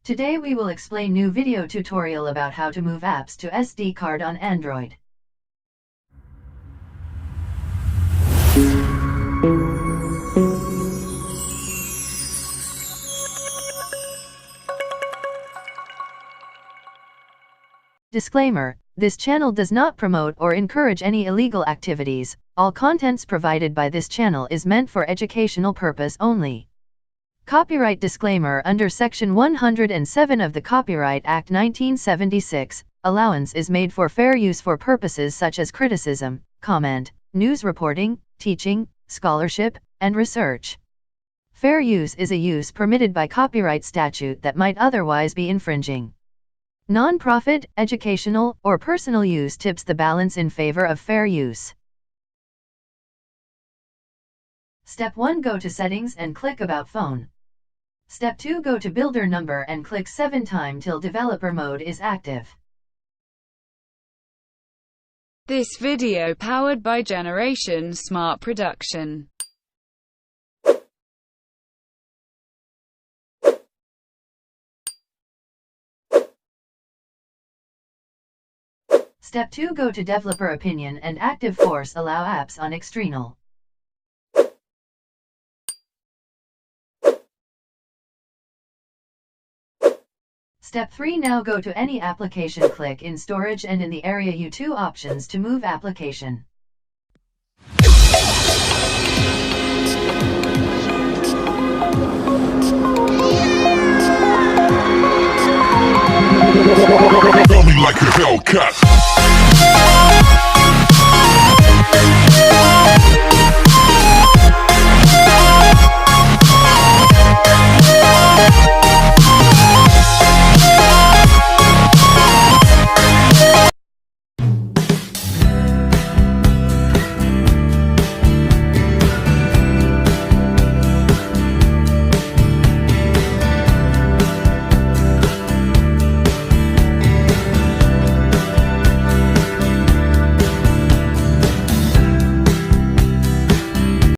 Today we will explain new video tutorial about how to move apps to SD card on Android. Disclaimer: this channel does not promote or encourage any illegal activities. All contents provided by this channel is meant for educational purpose only. Copyright disclaimer: under Section 107 of the Copyright Act 1976, allowance is made for fair use for purposes such as criticism, comment, news reporting, teaching, scholarship, and research. Fair use is a use permitted by copyright statute that might otherwise be infringing. Non-profit, educational, or personal use tips the balance in favor of fair use. Step 1: Go to Settings and click About Phone. Step 2: Go to Builder Number and click 7 times till developer mode is active. This video powered by Generation Smart Production. Step 2: Go to Developer Opinion and Active Force Allow Apps on External. Step 3: Now go to any application, click in Storage and in the area U2 options to move application. Tell me like a Hellcat.